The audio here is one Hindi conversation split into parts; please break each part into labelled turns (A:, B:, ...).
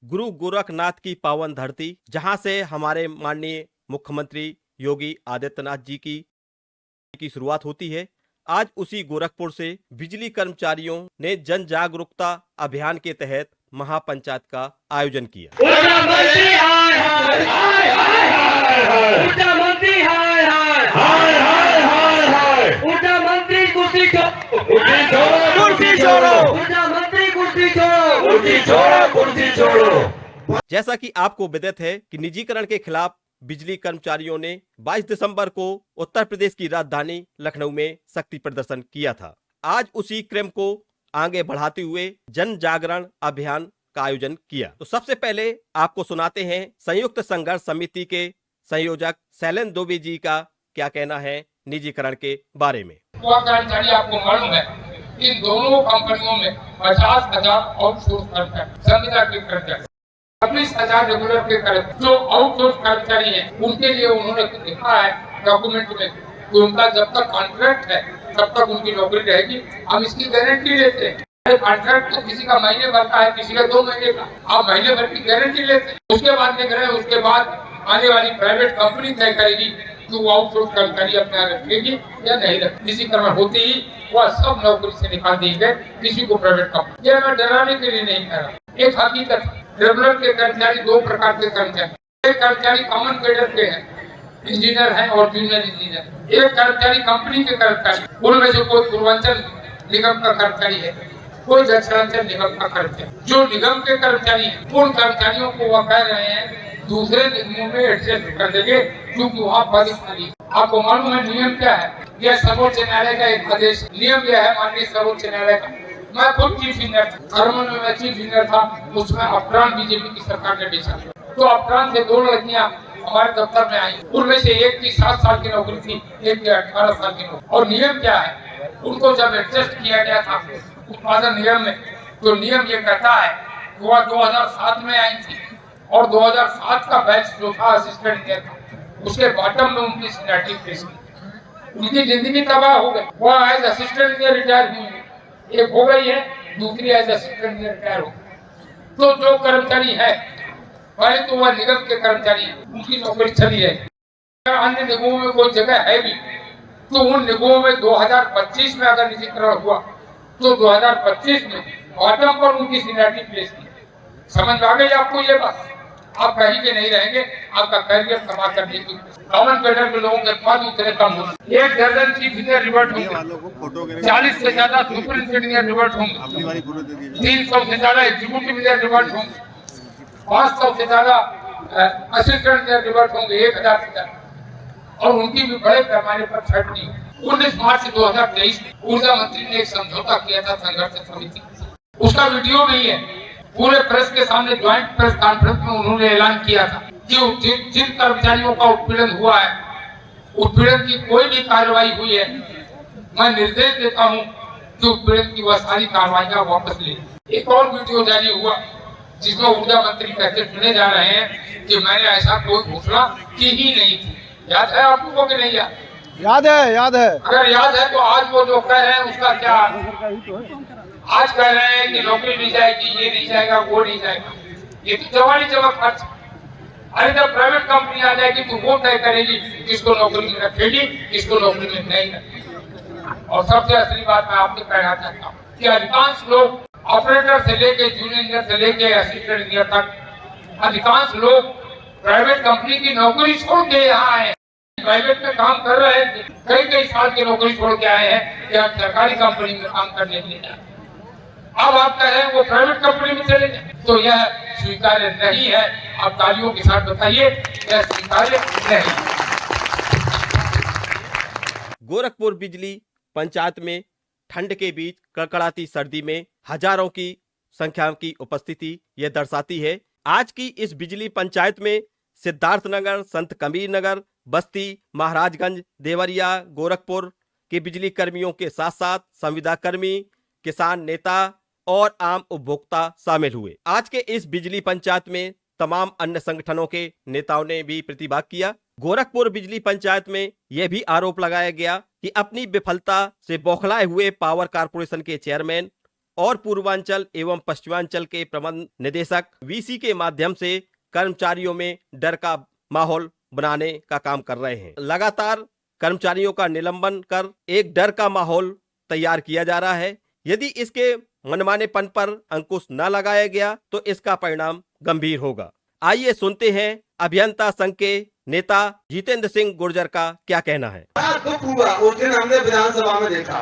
A: गुरु गोरखनाथ की पावन धरती, जहां से हमारे माननीय मुख्यमंत्री योगी आदित्यनाथ जी की शुरुआत होती है। आज उसी गोरखपुर से बिजली कर्मचारियों ने जन जागरूकता अभियान के तहत महापंचायत का आयोजन किया।
B: ऊर्जा मंत्री हाय हाय हाय हाय हाय हाय ऊर्जा मंत्री हाय हाय हाय हाय हाय हाय ऊर्जा मंत्री कुर्सी छोड़ो कुर्सी छोड़ो ऊर्जा मंत्री कुर्सी छोड़ो कुर्सी छोड़ो कुर्सी छोड़ो।
A: जैसा कि आपको विदित है कि निजीकरण के खिलाफ बिजली कर्मचारियों ने 22 दिसंबर को उत्तर प्रदेश की राजधानी लखनऊ में शक्ति प्रदर्शन किया था। आज उसी क्रम को आगे बढ़ाते हुए जन जागरण अभियान का आयोजन किया। तो सबसे पहले आपको सुनाते हैं संयुक्त संघर्ष समिति के संयोजक शैलेंद्र दुबे जी का क्या कहना है निजीकरण के बारे में।
C: कर्मचारी आपको मालूम है, इन दोनों कंपनियों में 50,000 आउटसोर्स कर्मचारी, 20,000 रेगुलर के कर्मचारी। जो आउटसोर्स कर्मचारी हैं, उनके लिए उन्होंने लिखा है डॉक्यूमेंट में कि उनका जब तक कॉन्ट्रैक्ट है तब तक उनकी नौकरी रहेगी। हम इसकी गारंटी लेते हैं। कॉन्ट्रैक्ट तो किसी का महीने भर का है, किसी का 2 महीने का, आप महीने भर की गारंटी लेते हैं। उसके बाद देख रहे हैं, उसके बाद आने वाली प्राइवेट कंपनी तय करेगी कि वो आउटसोर्स कर्मचारी अपने यहाँ रखेगी या नहीं रखेगी। निजीकरण होते ही वह सब नौकरी से निकाल दिए गए, किसी को प्राइवेट कंपनी। ये मैं डराने के लिए नहीं कह रहा, एक हकीकत। रेगुलर के कर्मचारी 2 प्रकार के कर्मचारी। एक कर्मचारी कॉमन कैडर के हैं, इंजीनियर हैं और जूनियर इंजीनियर। एक कर्मचारी कंपनी के कर्मचारी, उनमें से कोई पूर्वांचल निगम का कर्मचारी है, कोई दक्षिणांचल निगम का कर्मचारी। जो निगम के कर्मचारी हैं, उन कर्मचारियों को वह कह रहे हैं दूसरे निगमों में एडजस्ट कर देंगे क्योंकि वहाँ पद खाली। आपको मालूम है नियम क्या है? यह सर्वोच्च न्यायालय का एक आदेश। नियम यह है माननीय सर्वोच्च न्यायालय का। मैं खुद चीफ इंजीनियर था, कर्मन में मैं चीफ इंजीनियर था, उसमें अपरान बीजेपी की सरकार ने बेचा। तो अपरान से 2 लड़कियां हमारे दफ्तर में आई, उनमें से एक की 7 साल की नौकरी थी, एक की 18 साल की नौकरी। और नियम क्या है? उनको जब एडजस्ट किया गया था उत्पादन निगम में, तो नियम ये कहता है कि वह 2007 में आई थी और 2007 का बैच जो था असिस्टेंट इंजीनियर था, उसके बॉटम में उनकी सीनियरिटी फेस की। उनकी जिंदगी तबाह हो गई। वह एज असिस्टेंट इंजीनियर रिटायर हुई, एक हो गई है, दूसरी एज असिस्टेंट इंजीनियर रिटायर हो। तो जो कर्मचारी है, पहले तो वह निगम के कर्मचारी है, उनकी नौकरी चली है। अन्य निगमों में कोई जगह है भी, तो उन निगमों में 2025 में अगर निजीकरण हुआ तो 2025 में बॉटम पर उनकी सीनियरिटी प्लेस की। समझ आ गई आपको ये बात? आप कहीं के नहीं रहेंगे, आपका करियर तबाह कर देगी। कॉमन कैडर के लोगों के पद उतने कम होंगे। 1 दर्जन चीफ इंजीनियर रिवर्ट होंगे, 40 से ज्यादा सुपर इंजीनियर रिवर्ट होंगे, 300 से ज्यादा एग्जीक्यूटिव इंजीनियर रिवर्ट होंगे, 500 से ज्यादा असिस्टेंट इंजीनियर रिवर्ट होंगे, 1000 से ज्यादा। और उनकी भी बड़े पैमाने पर छटनी। 19 मार्च 2023 ऊर्जा मंत्री ने एक समझौता किया था संघर्ष समिति, उसका वीडियो नहीं है। पूरे प्रेस के सामने ज्वाइंट प्रेस कॉन्फ्रेंस में उन्होंने ऐलान किया था कि जिन कर्मचारियों का उत्पीड़न हुआ है, उत्पीड़न की कोई भी कार्रवाई हुई है, मैं निर्देश देता हूं कि उत्पीड़न की वह सारी कार्रवाइयां वापस ले। एक और वीडियो जारी हुआ जिसमें ऊर्जा मंत्री कहते सुने जा रहे हैं कि मैंने ऐसा कोई घोषणा की ही नहीं थी। याद है आप लोगों को? नहीं याद?
D: याद है, याद है।
C: अगर याद है तो आज वो जो कह रहे हैं उसका क्या? आज कह रहे हैं कि नौकरी नहीं जाएगी, ये नहीं जाएगा, वो नहीं जाएगा। ये तो जवानी जमा खर्च। अरे जब प्राइवेट कंपनी आ जाएगी तो वो तय करेगी किसको नौकरी में रखेगी, किसको नौकरी में नहीं रखेगी। और सबसे असली बात मैं आपको कहना चाहता हूँ कि अधिकांश लोग ऑपरेटर से लेके जूनियर इंजीनियर से लेके असिस्टेंट इंजीनियर तक, अधिकांश लोग प्राइवेट कंपनी की नौकरी छोड़ के यहाँ आए। प्राइवेट में काम कर रहे थे, कई साल की नौकरी छोड़ के आए हैं कि हम सरकारी कंपनी में काम करने के लिए जाए। अब आप कह रहे हैं वो प्राइवेट कंपनी में चले जाए, तो यह स्वीकार्य नहीं है। आप तालियों के साथ बताइए, यह स्वीकार्य नहीं।
A: गोरखपुर बिजली पंचायत में ठंड के बीच कड़कड़ाती सर्दी में हजारों की संख्या की उपस्थिति यह दर्शाती है। आज की इस बिजली पंचायत में सिद्धार्थनगर, संत कबीर नगर, बस्ती, महाराजगंज, देवरिया, गोरखपुर के बिजली कर्मियों के साथ साथ संविदा कर्मी, किसान नेता और आम उपभोक्ता शामिल हुए। आज के इस बिजली पंचायत में तमाम अन्य संगठनों के नेताओं ने भी प्रतिभाग किया। गोरखपुर बिजली पंचायत में यह भी आरोप लगाया गया कि अपनी विफलता से बौखलाए हुए पावर कारपोरेशन के चेयरमैन और पूर्वांचल एवं पश्चिमांचल के प्रबंध निदेशक वीसी के माध्यम से कर्मचारियों में डर का माहौल बनाने का काम कर रहे हैं। लगातार कर्मचारियों का निलंबन कर एक डर का माहौल तैयार किया जा रहा है। यदि इसके मनमानेपन पर अंकुश न लगाया गया तो इसका परिणाम गंभीर होगा। आइए सुनते हैं अभियंता संघ के नेता जितेंद्र सिंह गुर्जर का क्या कहना है।
E: बड़ा दुख हुआ उस दिन हमने विधानसभा में देखा,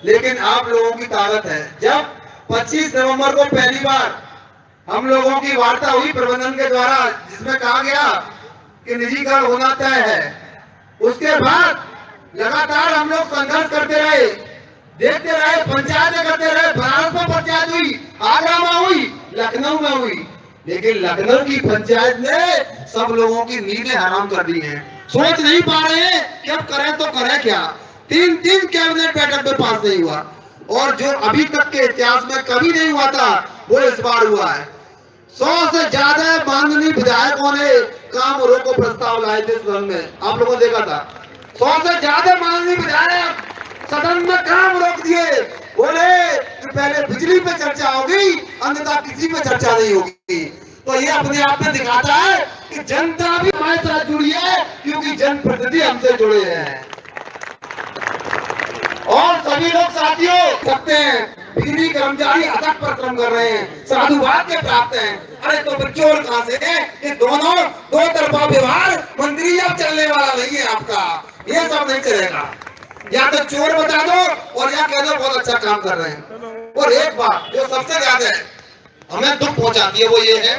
E: लेकिन आप लोगों की ताकत है। जब 25 नवंबर को पहली बार हम लोगों की वार्ता हुई प्रबंधन के द्वारा, जिसमें कहा गया कि निजीकरण होना तय है, उसके बाद लगातार हम लोग संघर्ष करते रहे, देखते रहे, पंचायतें करते रहे। बनारस में पंचायत हुई, आगरा में हुई, लखनऊ में हुई, लेकिन लखनऊ की पंचायत ने सब लोगों की नींदें हराम कर दी हैं। सोच नहीं पा रहे हैं कि अब करें तो करें क्या। 3 कैबिनेट बैठक में पास नहीं हुआ, और जो अभी तक के इतिहास में कभी नहीं हुआ था वो इस बार हुआ है। 100 से ज्यादा माननीय विधायकों ने काम रोको प्रस्ताव लाए थे सदन में, आप लोगों ने देखा था। 100 से ज्यादा माननीय विधायक सदन में काम रोक दिए, बोले कि पहले बिजली पे चर्चा होगी, अन्यथा किसी पे चर्चा नहीं होगी। तो ये अपने आप में दिखाता है कि जनता भी हमारे साथ जुड़ी है, क्योंकि जनप्रतिनिधि हमसे जुड़े हैं। और सभी लोग साथियों सकते हैं, बिजली कर्मचारी अथक परिश्रम कर रहे हैं, साधुवाद के प्राप्त हैं। अरे तो चोर कहां से है? ये दोनों दो तरफा व्यवहार मंत्री अब चलने वाला नहीं है आपका, ये सब नहीं चलेगा। या तो चोर बता दो और या कह दो बहुत अच्छा काम कर रहे हैं। और एक बात जो सबसे ज्यादा हमें दुख पहुंचाती है वो ये है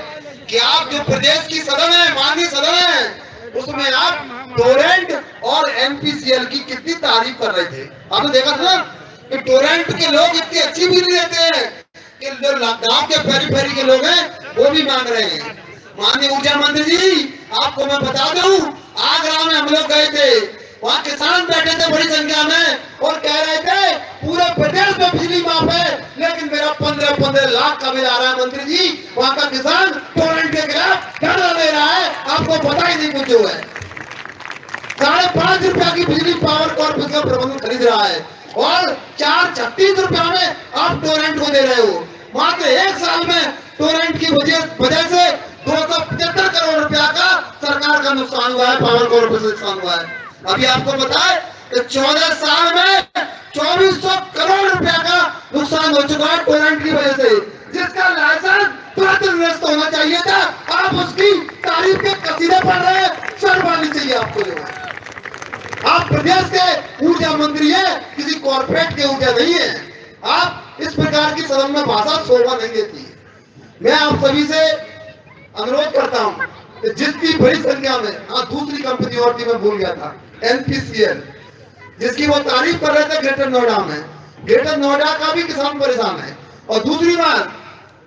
E: कि आप जो प्रदेश की सदन है, माननीय सदन है, उसमें आप टोरेंट और एनपीसीएल की कितनी तारीफ कर रहे थे। आपने देखा था ना कि टोरेंट के लोग इतनी अच्छी बिजली देते हैं कि जो गांव के पेरी के लोग हैं वो भी मांग रहे हैं। माननीय ऊर्जा मंत्री जी, आपको मैं बता दूं, आगरा में हम लोग गए थे, वहाँ किसान बैठे थे बड़ी संख्या में और कह रहे थे पूरे प्रदेश में बिजली माफ है, लेकिन मेरा 15 लाख का बिल आ रहा है मंत्री जी। वहाँ का किसान टोरेंट के खिलाफ धरना दे रहा है, आपको पता ही नहीं कुछ जो है। 5.5 रुपया की बिजली पावर कॉर्पोरेशन का प्रबंधन खरीद रहा है और 436 रुपया में आप टोरेंट को दे रहे हो। मात्र 1 साल में टोरेंट की वजह से 275 करोड़ रुपया का सरकार का नुकसान हुआ है, पावर कॉर्पोरेशन नुकसान हुआ है। अभी आपको बताए कि 14 साल में 2400 करोड़ रुपया का नुकसान हो चुका है टोरेंट की वजह से, जिसका लाइसेंस तुरंत निरस्त होना चाहिए था। आप उसकी तारीफ के कसीदे पढ़ रहे हैं, शर्म आनी चाहिए आपको। आप प्रदेश के ऊर्जा मंत्री है, किसी कॉर्पोरेट के ऊर्जा नहीं है। आप इस प्रकार की सदन में भाषा शोभा नहीं देती। मैं आप सभी से अनुरोध करता हूं कि जितनी बड़ी संख्या में, दूसरी कंपनी और थी मैं भूल गया था, एनपीसीएल, जिसकी वो तारीफ कर रहे थे ग्रेटर नोएडा में, ग्रेटर नोएडा का भी किसान परेशान है। और दूसरी बात,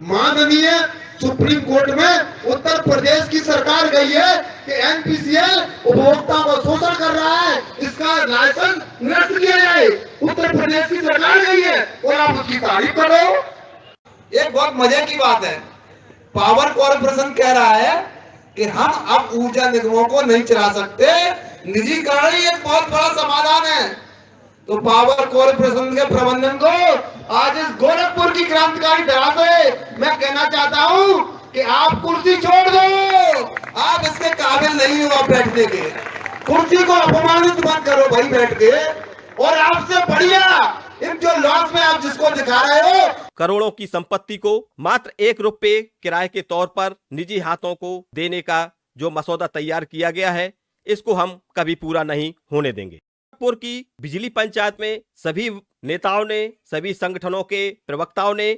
E: माननीय सुप्रीम कोर्ट में उत्तर प्रदेश की सरकार गई है कि एनपीसीएल उपभोक्ता को शोषण कर रहा है, इसका लाइसेंस निरस्त किया जाए। उत्तर प्रदेश की सरकार गई है और आप उसकी तारीफ कर रहे हो। एक बहुत मजे की बात है, पावर कॉर्पोरेशन कह रहा है कि हम अब ऊर्जा निगमों को नहीं चला सकते, निजीकरण ही एक बहुत बड़ा समाधान है। तो पावर कॉर्पोरेशन के प्रबंधन को आज इस गोरखपुर की क्रांतिकारी धरा से मैं कहना चाहता हूं कि आप कुर्सी छोड़ दो, आप इसके काबिल नहीं हो आप बैठने के। कुर्सी को अपमानित मत करो भाई बैठ के। और आपसे बढ़िया इन जो लॉस में आप जिसको दिखा रहे हो,
A: करोड़ों की संपत्ति को मात्र 1 रुपये किराए के तौर पर निजी हाथों को देने का जो मसौदा तैयार किया गया है, इसको हम कभी पूरा नहीं होने देंगे। गोरखपुर की बिजली पंचायत में सभी नेताओं ने, सभी संगठनों के प्रवक्ताओं ने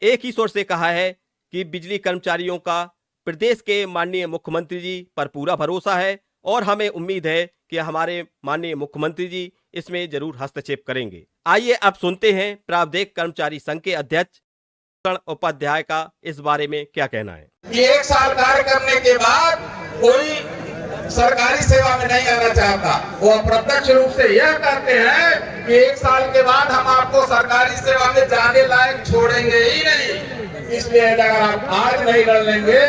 A: एक ही स्वर से कहा है कि बिजली कर्मचारियों का प्रदेश के माननीय मुख्यमंत्री जी पर पूरा भरोसा है और हमें उम्मीद है कि हमारे माननीय मुख्यमंत्री जी इसमें जरूर हस्तक्षेप करेंगे। आइए अब सुनते हैं प्रावधानिक कर्मचारी संघ के अध्यक्ष उपाध्याय का इस बारे में क्या कहना है।
F: कि 1 साल कार्य करने के बाद कोई सरकारी सेवा में नहीं आना चाहता, वो अप्रत्यक्ष रूप से यह कहते हैं कि 1 साल के बाद हम आपको सरकारी सेवा में जाने लायक छोड़ेंगे ही नहीं। इसलिए अगर आप आज नहीं लड़ लेंगे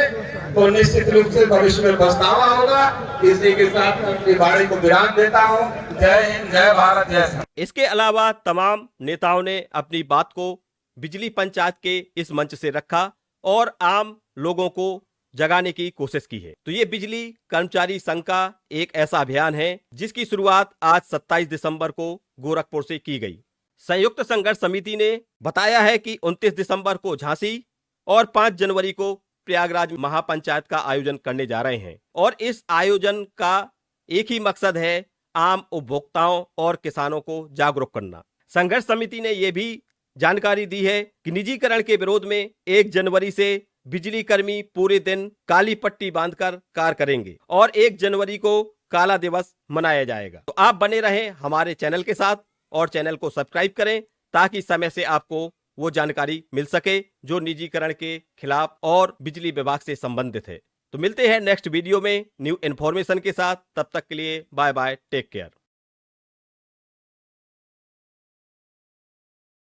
F: तो निश्चित रूप से भविष्य में पछतावा होगा। इसी के साथ अपनी वाणी को विराम देता हूँ। जय हिंद, जय भारत, जय।
A: इसके अलावा तमाम नेताओं ने अपनी बात को बिजली पंचायत के इस मंच से रखा और आम लोगों को जगाने की कोशिश की है। तो ये बिजली कर्मचारी संघ का एक ऐसा अभियान है जिसकी शुरुआत आज 27 दिसंबर को गोरखपुर से की गई। संयुक्त संघर्ष समिति ने बताया है कि 29 दिसंबर को झांसी और 5 जनवरी को प्रयागराज महापंचायत का आयोजन करने जा रहे हैं और इस आयोजन का एक ही मकसद है आम उपभोक्ताओं और किसानों को जागरूक करना। संघर्ष समिति ने यह भी जानकारी दी है कि निजीकरण के विरोध में 1 जनवरी से बिजली कर्मी पूरे दिन काली पट्टी बांधकर कार्य करेंगे और 1 जनवरी को काला दिवस मनाया जाएगा। तो आप बने रहें हमारे चैनल के साथ और चैनल को सब्सक्राइब करें ताकि समय से आपको वो जानकारी मिल सके जो निजीकरण के खिलाफ और बिजली विभाग से संबंधित है। तो मिलते हैं नेक्स्ट वीडियो में न्यू इन्फॉर्मेशन के साथ। तब तक के लिए बाय बाय, टेक केयर।